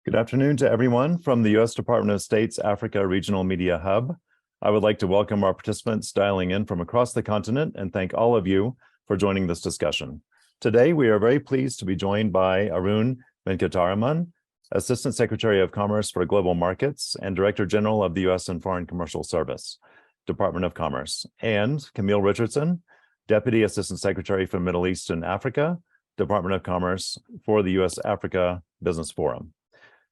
Good afternoon to everyone from the U.S. Department of State's Africa Regional Media Hub. I would like to welcome our participants dialing in from across the continent and thank all of you for joining this discussion. Today, we are very pleased to be joined by Arun Venkataraman, Assistant Secretary of Commerce for Global Markets and Director General of the U.S. and Foreign Commercial Service, Department of Commerce, and Camille Richardson, Deputy Assistant Secretary for Middle East and Africa, Department of Commerce for the U.S. Africa Business Forum.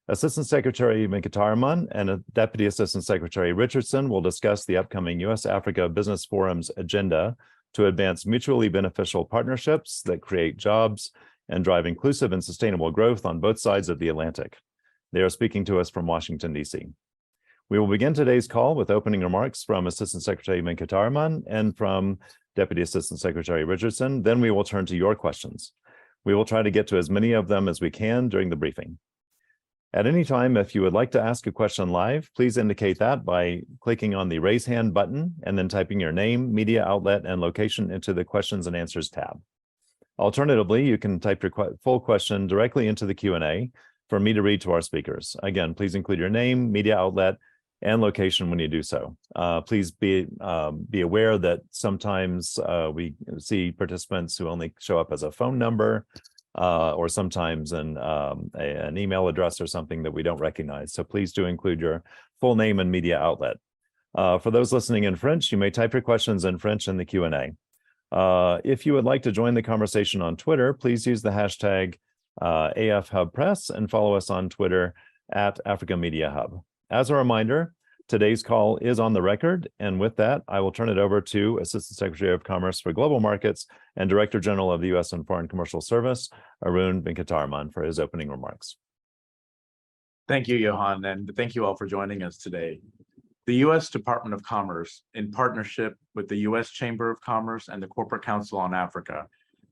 Assistant Secretary Venkataraman and Deputy Assistant Secretary Richardson will discuss the upcoming U.S. Africa Business Forum's agenda to advance mutually beneficial partnerships that create jobs and drive inclusive and sustainable growth on both sides of the Atlantic. They are speaking to us from Washington, D.C. We will begin today's call with opening remarks from Assistant Secretary Venkataraman and from Deputy Assistant Secretary Richardson. Then we will turn to your questions. We will try to get to as many of them as we can during the briefing. At any time, if you would like to ask a question live, please indicate that by clicking on the raise hand button and then typing your name, media outlet, and location into the questions and answers tab. Alternatively, you can type your full question directly into the Q&A for me to read to our speakers. Again, please include your name, media outlet, and location when you do so. Please be aware that sometimes we see participants who only show up as a phone number, or sometimes an email address or something that we don't recognize. So please do include your full name and media outlet. For those listening in French, you may type your questions in French in the Q&A. If you would like to join the conversation on Twitter, please use the hashtag AFHubPress and follow us on Twitter at Africa Media Hub. As a reminder, today's call is on the record, and with that, I will turn it over to Assistant Secretary of Commerce for Global Markets and Director General of the U.S. and Foreign Commercial Service, Arun Venkataraman, for his opening remarks. Thank you, Johan, and thank you all for joining us today. The U.S. Department of Commerce, in partnership with the U.S. Chamber of Commerce and the Corporate Council on Africa,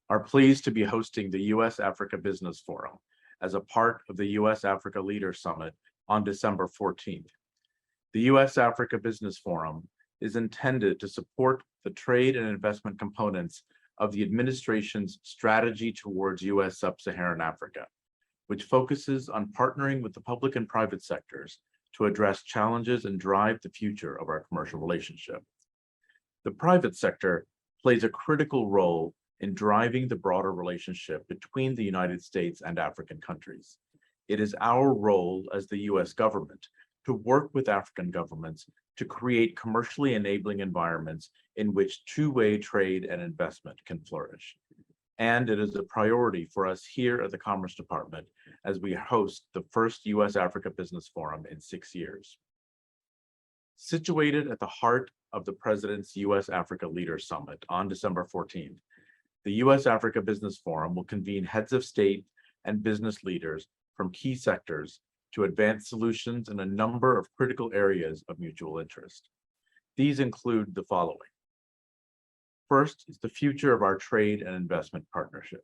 are pleased to be hosting the U.S. Africa Business Forum as a part of the U.S. Africa Leaders Summit on December 14th. The U.S. Africa Business Forum is intended to support the trade and investment components of the administration's strategy towards U.S. sub-Saharan Africa, which focuses on partnering with the public and private sectors to address challenges and drive the future of our commercial relationship. The private sector plays a critical role in driving the broader relationship between the United States and African countries. It is our role as the U.S. government to work with African governments to create commercially enabling environments in which two-way trade and investment can flourish. And it is a priority for us here at the Commerce Department as we host the first U.S. Africa Business Forum in 6 years. Situated at the heart of the President's U.S. Africa Leaders Summit on December 14th, the U.S. Africa Business Forum will convene heads of state and business leaders from key sectors to advance solutions in a number of critical areas of mutual interest. These include the following. First is the future of our trade and investment partnership.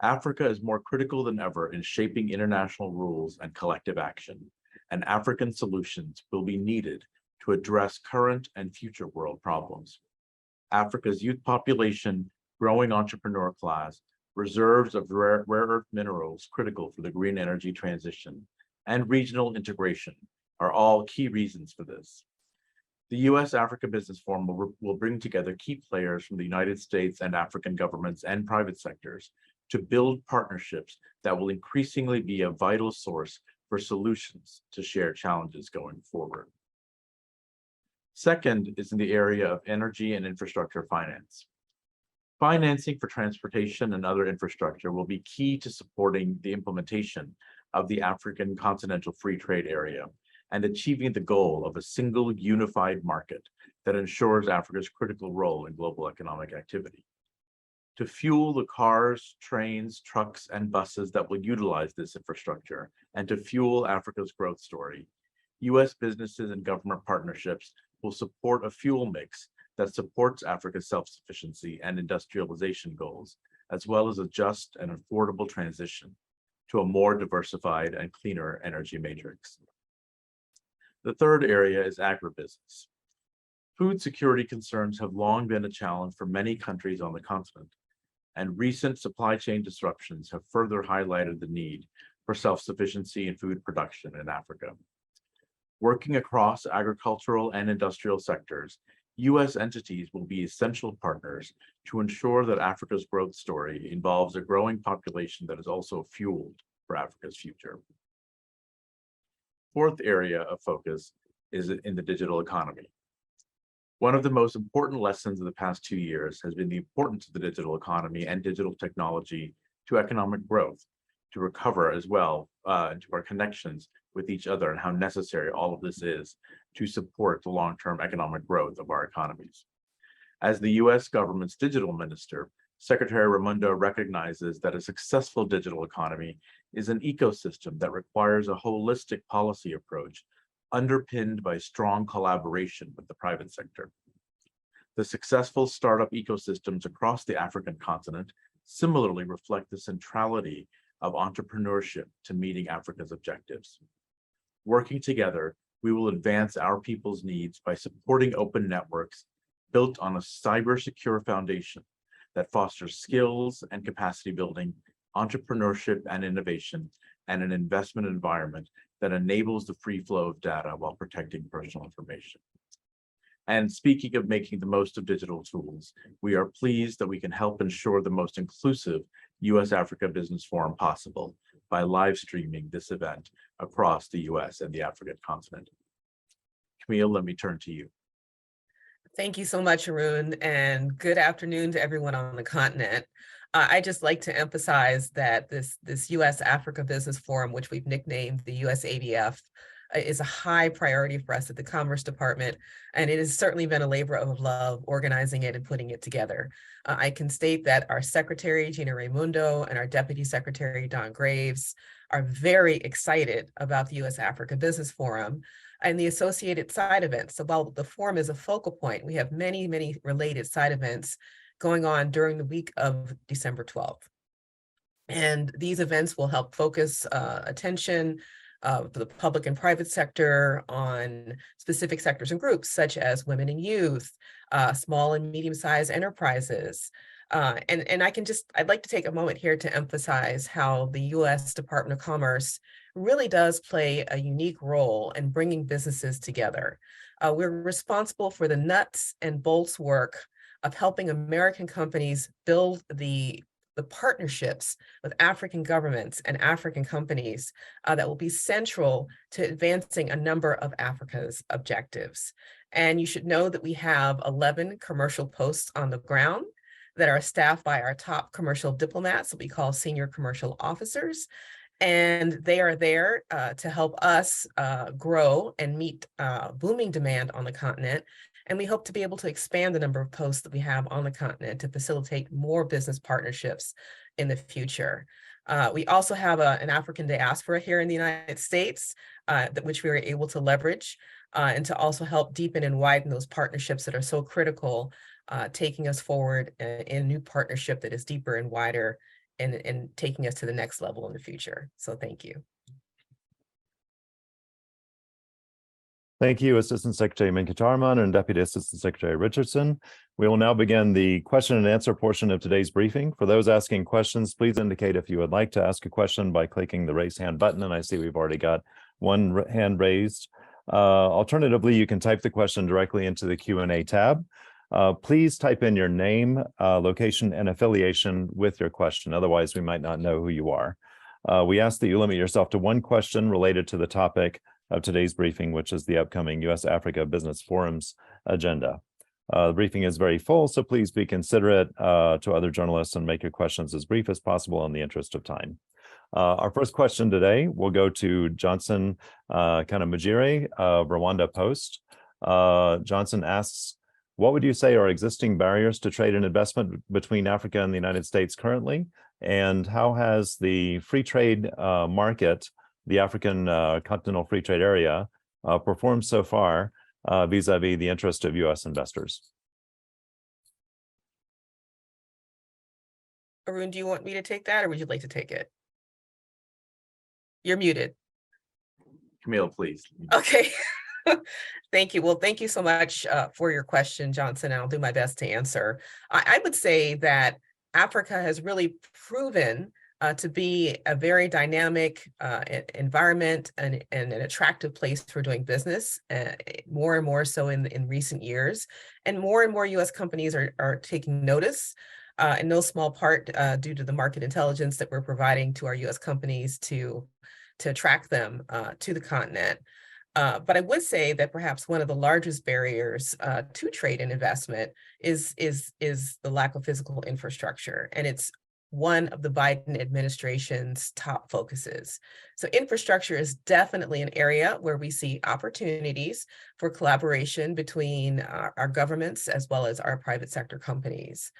Africa is more critical than ever in shaping international rules and collective action, and African solutions will be needed to address current and future world problems. Africa's youth population, growing entrepreneur class, reserves of rare earth minerals critical for the green energy transition, and regional integration are all key reasons for this. The U.S. Africa Business Forum will bring together key players from the United States and African governments and private sectors to build partnerships that will increasingly be a vital source for solutions to shared challenges going forward. Second is in the area of energy and infrastructure finance. Financing for transportation and other infrastructure will be key to supporting the implementation of the African Continental Free Trade Area and achieving the goal of a single unified market that ensures Africa's critical role in global economic activity. To fuel the cars, trains, trucks, and buses that will utilize this infrastructure and to fuel Africa's growth story, U.S. businesses and government partnerships will support a fuel mix that supports Africa's self-sufficiency and industrialization goals, as well as a just and affordable transition to a more diversified and cleaner energy matrix. The third area is agribusiness. Food security concerns have long been a challenge for many countries on the continent, and recent supply chain disruptions have further highlighted the need for self-sufficiency in food production in Africa. Working across agricultural and industrial sectors, U.S. entities will be essential partners to ensure that Africa's growth story involves a growing population that is also fueled for Africa's future. Fourth area of focus is in the digital economy. One of the most important lessons of the past 2 years has been the importance of the digital economy and digital technology to economic growth, to recover as well, to our connections with each other and how necessary all of this is to support the long-term economic growth of our economies. As the U.S. government's digital minister, Secretary Raimondo recognizes that a successful digital economy is an ecosystem that requires a holistic policy approach underpinned by strong collaboration with the private sector. The successful startup ecosystems across the African continent similarly reflect the centrality of entrepreneurship to meeting Africa's objectives. Working together, we will advance our people's needs by supporting open networks built on a cyber-secure foundation that fosters skills and capacity building, entrepreneurship and innovation, and an investment environment that enables the free flow of data while protecting personal information. And speaking of making the most of digital tools, we are pleased that we can help ensure the most inclusive U.S. Africa Business Forum possible by live streaming this event across the U.S. and the African continent. Camille, let me turn to you. Thank you so much, Arun, and good afternoon to everyone on the continent. I just like to emphasize that this U.S. Africa Business Forum, which we've nicknamed the U.S. ABF, is a high priority for us at the Commerce Department, and it has certainly been a labor of love organizing it and putting it together. I can state that our Secretary, Gina Raimondo, and our Deputy Secretary, Don Graves, are very excited about the U.S. Africa Business Forum and the associated side events. So while the forum is a focal point, we have many, many related side events going on during the week of December 12th. And these events will help focus attention for the public and private sector on specific sectors and groups such as women and youth, small and medium-sized enterprises. And I'd like to take a moment here to emphasize how the U.S. Department of Commerce really does play a unique role in bringing businesses together. We're responsible for the nuts and bolts work of helping American companies build the partnerships with African governments and African companies that will be central to advancing a number of Africa's objectives. And you should know that we have 11 commercial posts on the ground that are staffed by our top commercial diplomats that we call senior commercial officers. And they are there to help us grow and meet booming demand on the continent. And we hope to be able to expand the number of posts that we have on the continent to facilitate more business partnerships in the future. We also have an African diaspora here in the United States, which we were able to leverage and to also help deepen and widen those partnerships that are so critical, taking us forward in a new partnership that is deeper and wider and taking us to the next level in the future. So thank you. Thank you, Assistant Secretary Venkataraman and Deputy Assistant Secretary Richardson. We will now begin the question and answer portion of today's briefing. For those asking questions, please indicate if you would like to ask a question by clicking the raise hand button. And I see we've already got one hand raised. Alternatively, you can type the question directly into the Q&A tab. Please type in your name, location, and affiliation with your question. Otherwise, we might not know who you are. We ask that you limit yourself to one question related to the topic of today's briefing, which is the upcoming U.S. Africa Business Forum's agenda. The briefing is very full, so please be considerate to other journalists and make your questions as brief as possible in the interest of time. Our first question today will go to Johnson Kanamajire of Rwanda Post. Johnson asks, what would you say are existing barriers to trade and investment between Africa and the United States currently? And how has the free trade market, the African Continental Free Trade Area, performed so far vis-a-vis the interest of U.S. investors? Arun, do you want me to take that or would you like to take it? You're muted. Camille, please. Okay. Thank you. Well, thank you so much for your question, Johnson. I'll do my best to answer. I would say that Africa has really proven to be a very dynamic environment and an attractive place for doing business, more and more so in recent years. And more U.S. companies are taking notice, in no small part due to the market intelligence that we're providing to our U.S. companies to attract them to the continent. But I would say that perhaps one of the largest barriers to trade and investment is the lack of physical infrastructure, and it's one of the Biden administration's top focuses. So infrastructure is definitely an area where we see opportunities for collaboration between our governments as well as our private sector companies.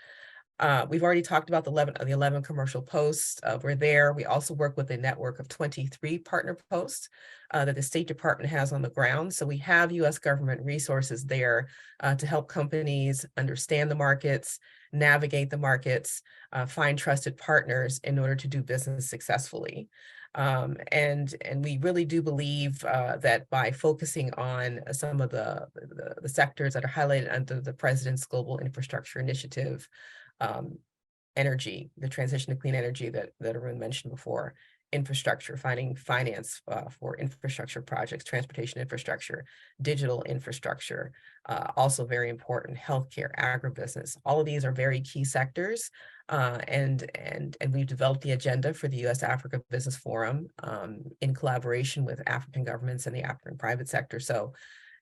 We've already talked about the 11 commercial posts. We're there. We also work with a network of 23 partner posts that the State Department has on the ground. So we have U.S. government resources there to help companies understand the markets, navigate the markets, find trusted partners in order to do business successfully. And we really do believe that by focusing on some of the sectors that are highlighted under the President's Global Infrastructure Initiative, energy, the transition to clean energy that Arun mentioned before, infrastructure, finding finance for infrastructure projects, transportation infrastructure, digital infrastructure, also very important, healthcare, agribusiness. All of these are very key sectors. And we've developed the agenda for the U.S. Africa Business Forum in collaboration with African governments and the African private sector. So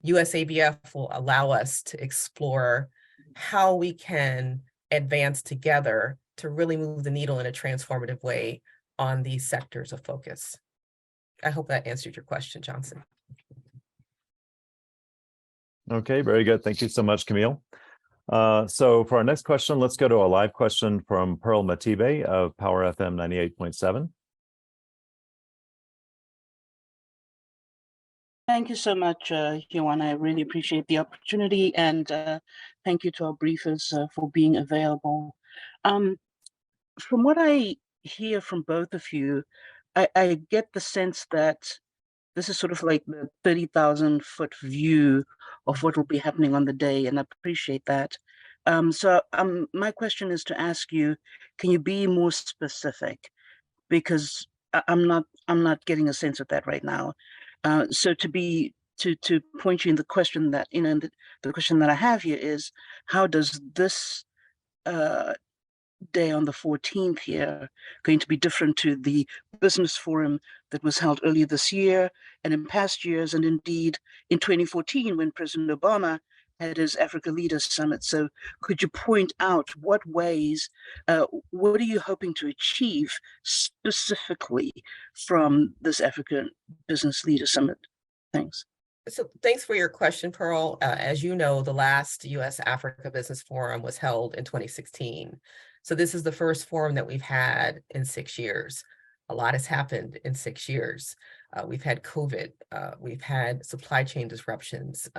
USABF will allow us to explore how we can advance together to really move the needle in a transformative way on these sectors of focus. I hope that answered your question, Johnson. Okay, very good. Thank you so much, Camille. So for our next question, let's go to a live question from Pearl Matibe of Power FM 98.7. Thank you so much, Johan. I really appreciate the opportunity, and thank you to our briefers for being available. From what I hear from both of you, I get the sense that this is sort of like the 30,000-foot view of what will be happening on the day, and I appreciate that. So my question is to ask you, can you be more specific? Because I'm not getting a sense of that right now. So to point you in the question that, the question that I have here is, how does this day on the 14th here going to be different to the business forum that was held earlier this year and in past years, and indeed in 2014 when President Obama had his Africa Leaders Summit? So could you point out what ways, what are you hoping to achieve specifically from this African Business Leaders Summit? Thanks. So thanks for your question, Pearl. As you know, the last U.S. Africa Business Forum was held in 2016. So this is the first forum that we've had in 6 years. A lot has happened in 6 years. We've had COVID, we've had supply chain disruptions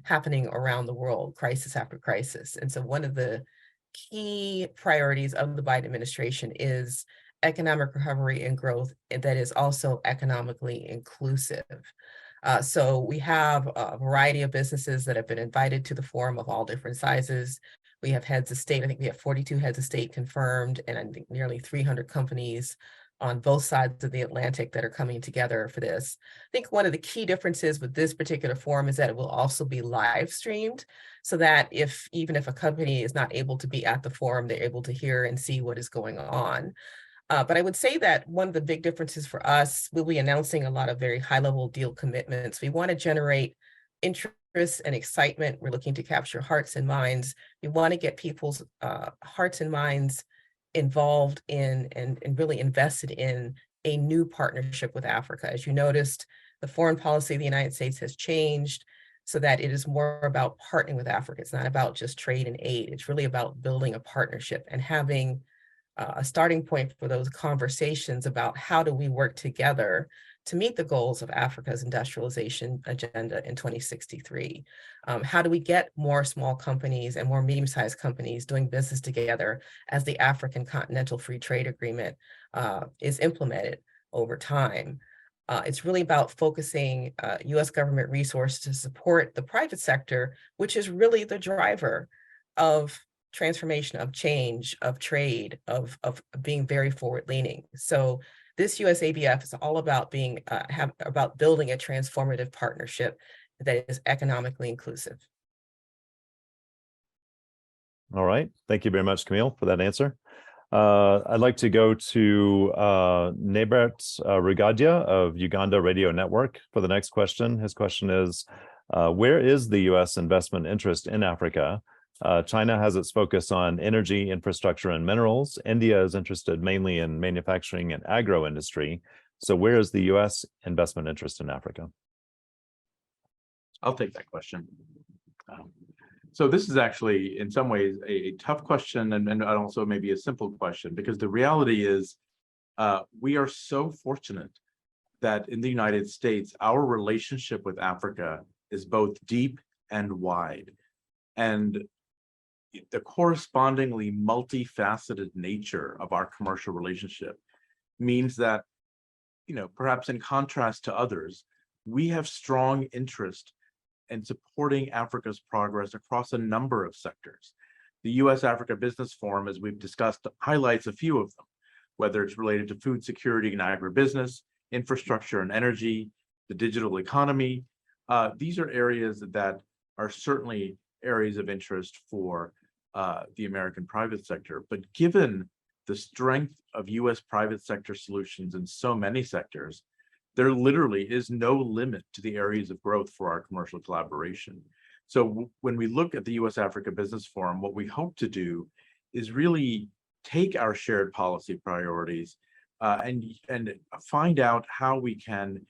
happening around the world, crisis after crisis. And so one of the key priorities of the Biden administration is economic recovery and growth that is also economically inclusive. So we have a variety of businesses that have been invited to the forum of all different sizes. We have heads of state. I think we have 42 heads of state confirmed, and I think nearly 300 companies on both sides of the Atlantic that are coming together for this. I think one of the key differences with this particular forum is that it will also be live streamed, so that even if a company is not able to be at the forum, they're able to hear and see what is going on. But I would say that one of the big differences for us, we'll be announcing a lot of very high-level deal commitments. We want to generate interest and excitement. We're looking to capture hearts and minds. We want to get people's hearts and minds involved in and really invested in a new partnership with Africa. As you noticed, the foreign policy of the United States has changed so that it is more about partnering with Africa. It's not about just trade and aid. It's really about building a partnership and having a starting point for those conversations about how do we work together to meet the goals of Africa's industrialization agenda in 2063. How do we get more small companies and more medium-sized companies doing business together as the African Continental Free Trade Agreement is implemented over time? It's really about focusing U.S. government resources to support the private sector, which is really the driver of transformation, of change, of trade, of being very forward-leaning. So this US ABF is all about being about building a transformative partnership that is economically inclusive. All right. Thank you very much, Camille, for that answer. I'd like to go to Nebert Rugadia of Uganda Radio Network for the next question. His question is, where is the U.S. investment interest in Africa? China has its focus on energy, infrastructure, and minerals. India is interested mainly in manufacturing and agro industry. So where is the U.S. investment interest in Africa? I'll take that question. So this is actually, in some ways, a tough question and also maybe a simple question, because the reality is we are so fortunate that in the United States, our relationship with Africa is both deep and wide. And the correspondingly multifaceted nature of our commercial relationship means that, perhaps in contrast to others, we have strong interest in supporting Africa's progress across a number of sectors. The U.S. Africa Business Forum, as we've discussed, highlights a few of them, whether it's related to food security and agribusiness, infrastructure and energy, the digital economy. These are areas that are certainly areas of interest for the American private sector. But given the strength of U.S. private sector solutions in so many sectors, there literally is no limit to the areas of growth for our commercial collaboration. So when we look at the U.S. Africa Business Forum, what we hope to do is really take our shared policy priorities and find out how we can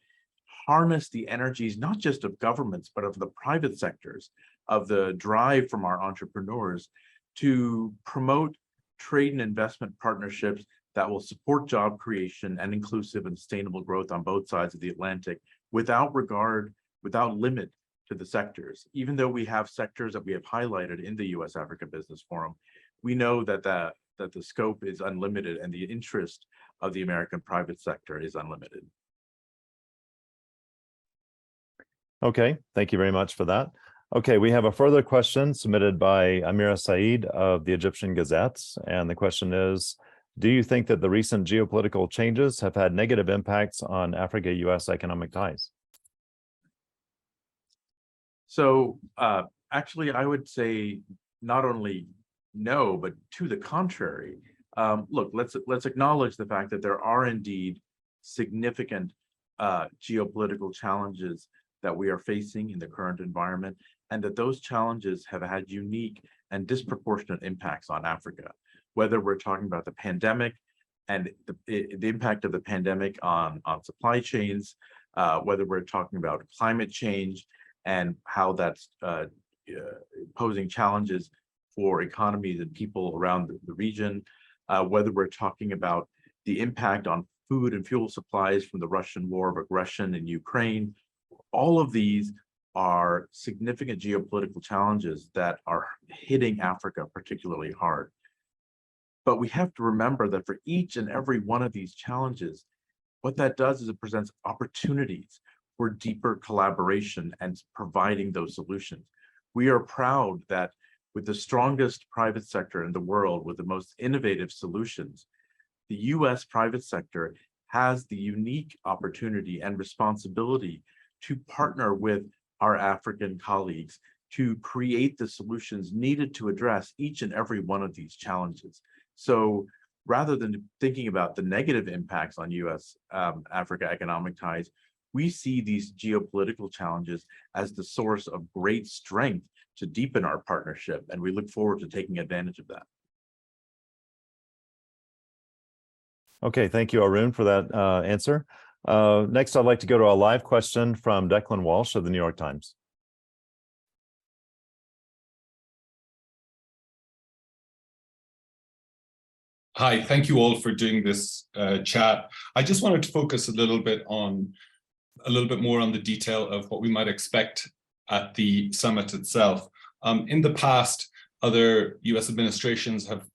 harness the energies, not just of governments, but of the private sectors, of the drive from our entrepreneurs to promote trade and investment partnerships that will support job creation and inclusive and sustainable growth on both sides of the Atlantic without limit to the sectors. Even though we have sectors that we have highlighted in the U.S. Africa Business Forum, we know that the scope is unlimited and the interest of the American private sector is unlimited. Okay, thank you very much for that. Okay, we have a further question submitted by Amira Saeed of the Egyptian Gazette. And the question is, do you think that the recent geopolitical changes have had negative impacts on Africa-U.S. economic ties? So actually, I would say not only no, but to the contrary. Look, let's acknowledge the fact that there are indeed significant geopolitical challenges that we are facing in the current environment, and that those challenges have had unique and disproportionate impacts on Africa. Whether we're talking about the pandemic and the impact of the pandemic on supply chains, whether we're talking about climate change and how that's posing challenges for economies and people around the region, whether we're talking about the impact on food and fuel supplies from the Russian war of aggression in Ukraine, all of these are significant geopolitical challenges that are hitting Africa particularly hard. But we have to remember that for each and every one of these challenges, what that does is it presents opportunities for deeper collaboration and providing those solutions. We are proud that with the strongest private sector in the world, with the most innovative solutions, the U.S. private sector has the unique opportunity and responsibility to partner with our African colleagues to create the solutions needed to address each and every one of these challenges. So rather than thinking about the negative impacts on U.S. Africa economic ties, we see these geopolitical challenges as the source of great strength to deepen our partnership, and we look forward to taking advantage of that. Okay, thank you, Arun, for that answer. Next, I'd like to go to a live question from Declan Walsh of the New York Times. Hi, thank you all for doing this chat. I just wanted to focus a little bit more on the detail of what we might expect at the summit itself. In the past, other U.S. administrations have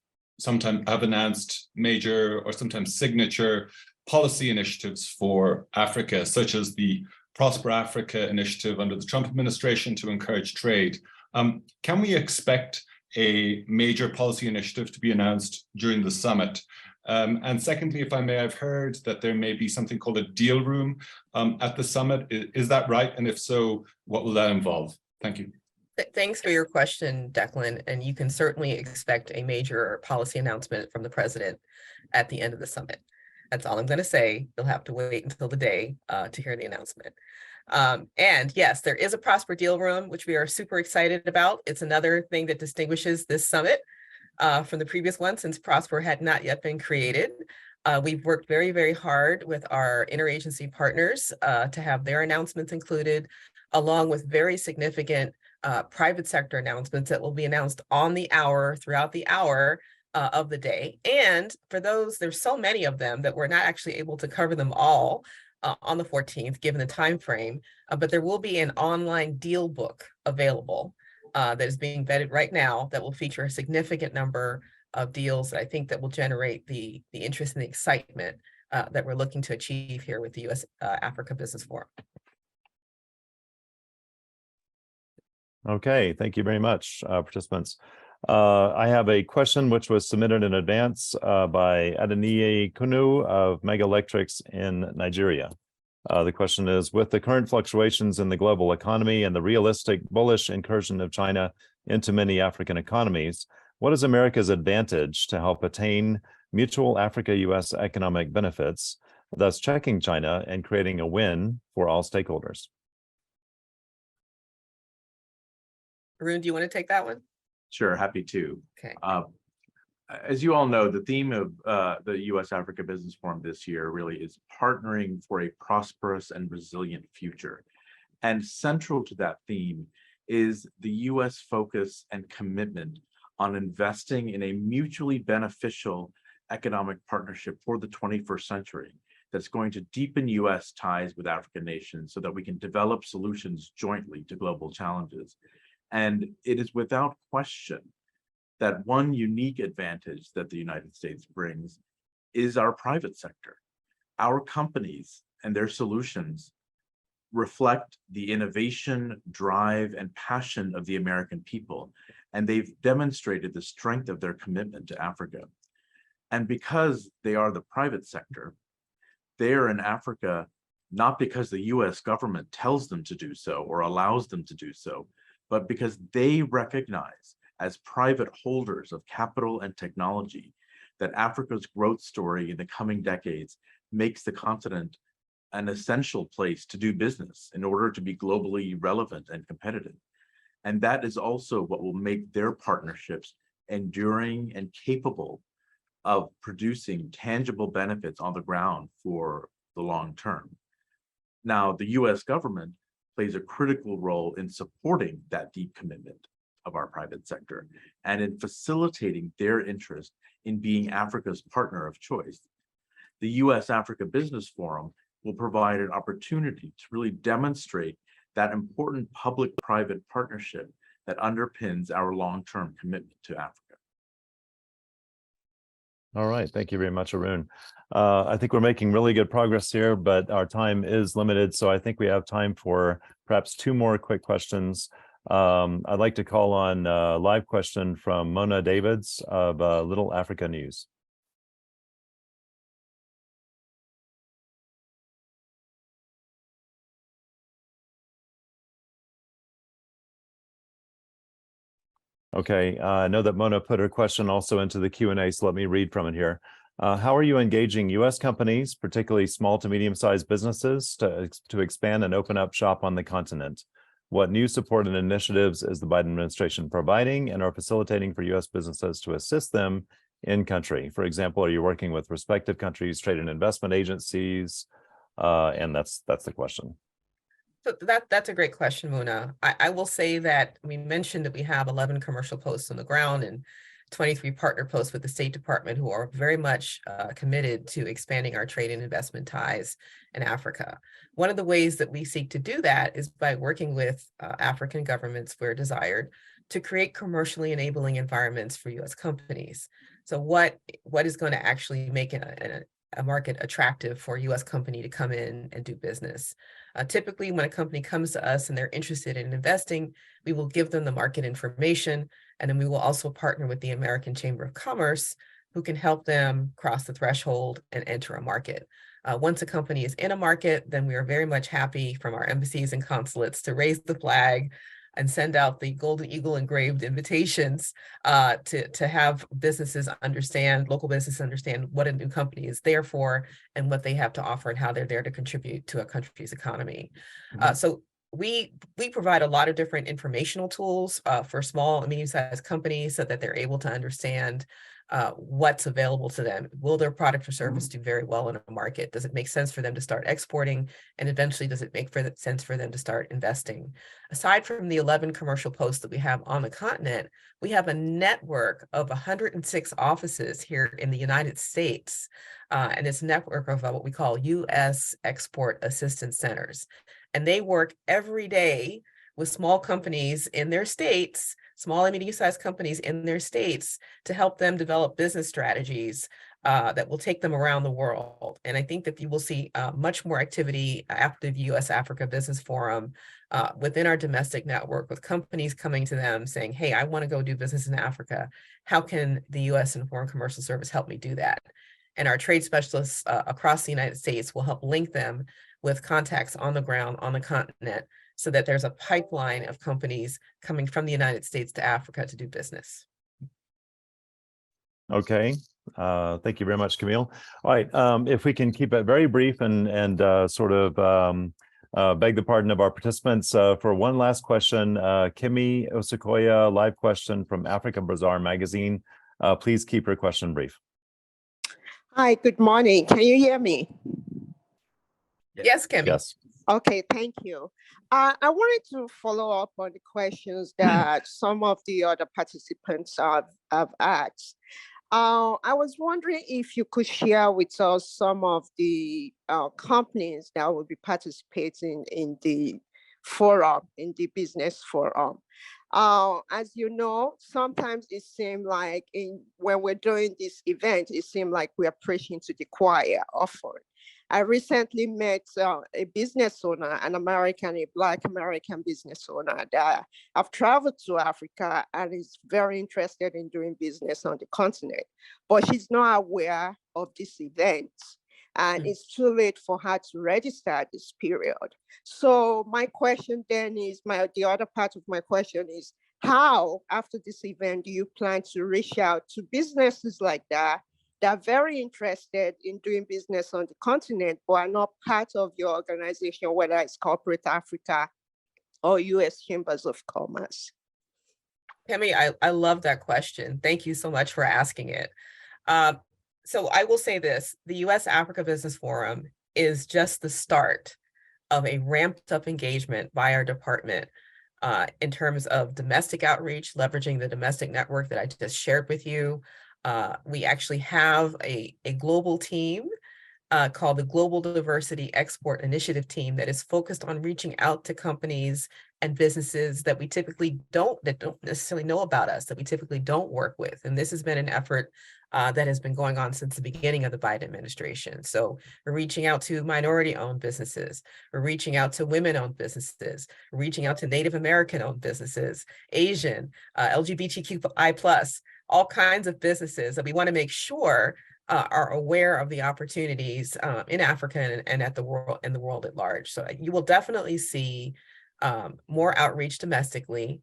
announced major or sometimes signature policy initiatives for Africa, such as the Prosper Africa initiative under the Trump administration to encourage trade. Can we expect a major policy initiative to be announced during the summit? And secondly, if I may, I've heard that there may be something called a deal room at the summit. Is that right? And if so, what will that involve? Thank you. Thanks for your question, Declan. And you can certainly expect a major policy announcement from the president at the end of the summit. That's all I'm going to say. You'll have to wait until the day to hear the announcement. And yes, there is a Prosper Deal Room, which we are super excited about. It's another thing that distinguishes this summit from the previous one, since Prosper had not yet been created. We've worked very, very hard with our interagency partners to have their announcements included, along with very significant private sector announcements that will be announced on the hour, throughout the hour of the day. And for those, there's so many of them that we're not actually able to cover them all on the 14th, given the time frame, but there will be an online deal book available that is being vetted right now that will feature a significant number of deals that I think that will generate the interest and the excitement that we're looking to achieve here with the U.S. Africa Business Forum. Okay, thank you very much, participants. I have a question which was submitted in advance by Adeniyi Kunu of Mega Electrics in Nigeria. The question is, with the current fluctuations in the global economy and the realistic bullish incursion of China into many African economies, what is America's advantage to help attain mutual Africa-U.S. economic benefits, thus checking China and creating a win for all stakeholders? Arun, do you want to take that one? Sure, happy to. Okay. As you all know, the theme of the U.S. Africa Business Forum this year really is partnering for a prosperous and resilient future. And central to that theme is the U.S. focus and commitment on investing in a mutually beneficial economic partnership for the 21st century that's going to deepen U.S. ties with African nations so that we can develop solutions jointly to global challenges. And it is without question that one unique advantage that the United States brings is our private sector. Our companies and their solutions reflect the innovation, drive, and passion of the American people, and they've demonstrated the strength of their commitment to Africa. And because they are the private sector, they are in Africa not because the US government tells them to do so or allows them to do so, but because they recognize as private holders of capital and technology that Africa's growth story in the coming decades makes the continent an essential place to do business in order to be globally relevant and competitive. And that is also what will make their partnerships enduring and capable of producing tangible benefits on the ground for the long term. Now, the US government plays a critical role in supporting that deep commitment of our private sector and in facilitating their interest in being Africa's partner of choice. The U.S. Africa Business Forum will provide an opportunity to really demonstrate that important public-private partnership that underpins our long-term commitment to Africa. All right, thank you very much, Arun. I think we're making really good progress here, but our time is limited, so I think we have time for perhaps two more quick questions. I'd like to call on a live question from Mona Davids of Little Africa News. Okay, I know that Mona put her question also into the Q&A, so let me read from it here. How are you engaging U.S. companies, particularly small to medium-sized businesses, to expand and open up shop on the continent? What new support and initiatives is the Biden administration providing and are facilitating for U.S. businesses to assist them in country? For example, are you working with respective countries, trade and investment agencies? And that's the question. So that's a great question, Muna. I will say that we mentioned that we have 11 commercial posts on the ground and 23 partner posts with the State Department who are very much committed to expanding our trade and investment ties in Africa. One of the ways that we seek to do that is by working with African governments where desired to create commercially enabling environments for U.S. companies. So what is going to actually make a market attractive for a U.S. company to come in and do business? Typically, when a company comes to us and they're interested in investing, we will give them the market information And then we will also partner with the American Chamber of Commerce, who can help them cross the threshold and enter a market. Once a company is in a market, then we are very much happy from our embassies and consulates to raise the flag and send out the Golden Eagle engraved invitations to have businesses understand, local businesses understand what a new company is there for and what they have to offer and how they're there to contribute to a country's economy. So we provide a lot of different informational tools for small and medium-sized companies so that they're able to understand what's available to them. Will their product or service do very well in a market? Does it make sense for them to start exporting? And eventually, does it make sense for them to start investing? Aside from the 11 commercial posts that we have on the continent, we have a network of 106 offices here in the United States. And it's a network of what we call U.S. Export Assistance Centers. And they work every day with small companies in their states, small and medium-sized companies in their states, to help them develop business strategies that will take them around the world. And I think that you will see much more activity after the U.S. Africa Business Forum within our domestic network, with companies coming to them saying, hey, I want to go do business in Africa. How can the U.S. and Foreign Commercial Service help me do that? And our trade specialists across the United States will help link them with contacts on the ground on the continent, so that there's a pipeline of companies coming from the United States to Africa to do business. Okay, thank you very much, Camille. All right, if we can keep it very brief and sort of beg the pardon of our participants for one last question. Kimi Osakoya, live question from Africa Bazaar magazine. Please keep your question brief. Hi, good morning. Can you hear me? Yes, Kim. Yes. Okay, thank you. I wanted to follow up on the questions that some of the other participants have asked. I was wondering if you could share with us some of the companies that will be participating in the forum, in the business forum. As you know, sometimes it seems like when we're doing this event, it seems like we are preaching to the choir often. I recently met a business owner, an American, a Black American business owner that have traveled to Africa and is very interested in doing business on the continent, but she's not aware of this event. And it's too late for her to register at this period. So my question then is, the other part of my question is, how, after this event, do you plan to reach out to businesses like that are very interested in doing business on the continent, but are not part of your organization, whether it's Corporate Africa or U.S. Chambers of Commerce? Kemi, I love that question. Thank you so much for asking it. So I will say this, the U.S. Africa Business Forum is just the start of a ramped up engagement by our department in terms of domestic outreach, leveraging the domestic network that I just shared with you. We actually have a global team called the Global Diversity Export Initiative Team that is focused on reaching out to companies and businesses that we typically don't necessarily know about us, that we typically don't work with. And this has been an effort that has been going on since the beginning of the Biden administration. So we're reaching out to minority-owned businesses. We're reaching out to women-owned businesses. We're reaching out to Native American-owned businesses, Asian, LGBTQI+, all kinds of businesses that we want to make sure are aware of the opportunities in Africa and at the world, in the world at large. So you will definitely see more outreach domestically,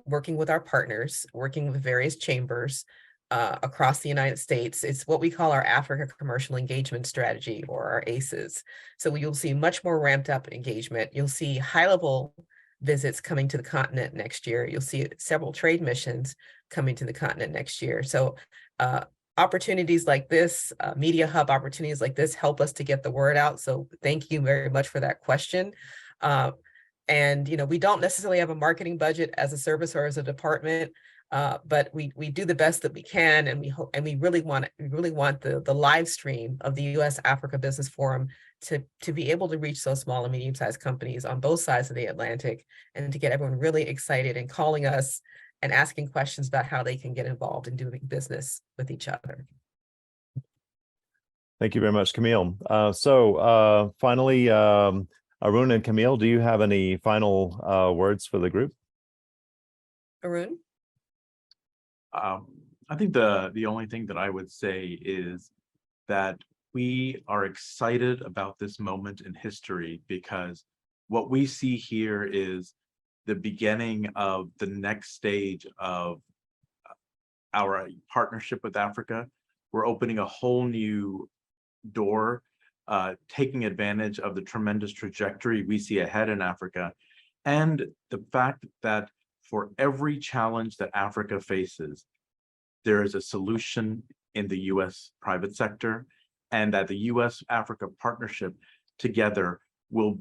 working with our partners, working with various chambers across the United States. It's what we call our Africa Commercial Engagement Strategy, or our ACEs. So you'll see much more ramped up engagement. You'll see high-level visits coming to the continent next year. You'll see several trade missions coming to the continent next year. So opportunities like this, media hub opportunities like this help us to get the word out. So thank you very much for that question. And we don't necessarily have a marketing budget as a service or as a department, but we do the best that we can, and we hope, and we really want the live stream of the U.S. Africa Business Forum to be able to reach those small and medium-sized companies on both sides of the Atlantic, and to get everyone really excited and calling us and asking questions about how they can get involved in doing business with each other. Thank you very much, Camille. Finally, Arun and Camille, do you have any final words for the group? Arun? I think the only thing that I would say is that we are excited about this moment in history because what we see here is the beginning of the next stage of our partnership with Africa. We're opening a whole new door, taking advantage of the tremendous trajectory we see ahead in Africa, and the fact that for every challenge that Africa faces, there is a solution in the U.S. private sector, and that the U.S. Africa partnership together will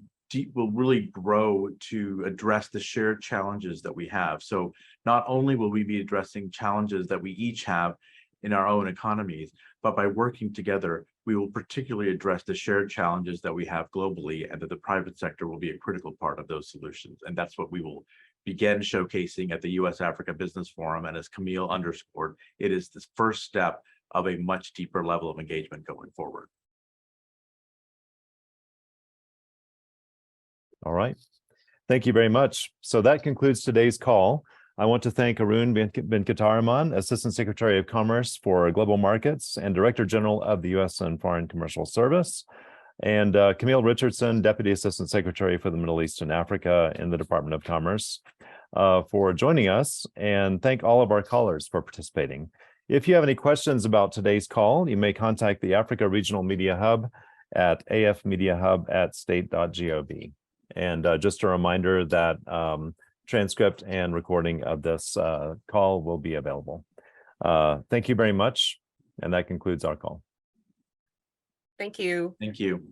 really grow to address the shared challenges that we have. So not only will we be addressing challenges that we each have in our own economies, but by working together, we will particularly address the shared challenges that we have globally, and that the private sector will be a critical part of those solutions. And that's what we will begin showcasing at the U.S. Africa Business Forum. And as Camille underscored, it is the first step of a much deeper level of engagement going forward. All right. Thank you very much. So that concludes today's call. I want to thank Arun Venkataraman, Assistant Secretary of Commerce for Global Markets and Director General of the U.S. and Foreign Commercial Service, and Camille Richardson, Deputy Assistant Secretary for the Middle East and Africa in the Department of Commerce, for joining us, and thank all of our callers for participating. If you have any questions about today's call, you may contact the Africa Regional Media Hub at afmediahub@state.gov. And just a reminder that transcript and recording of this call will be available. Thank you very much. And that concludes our call. Thank you. Thank you.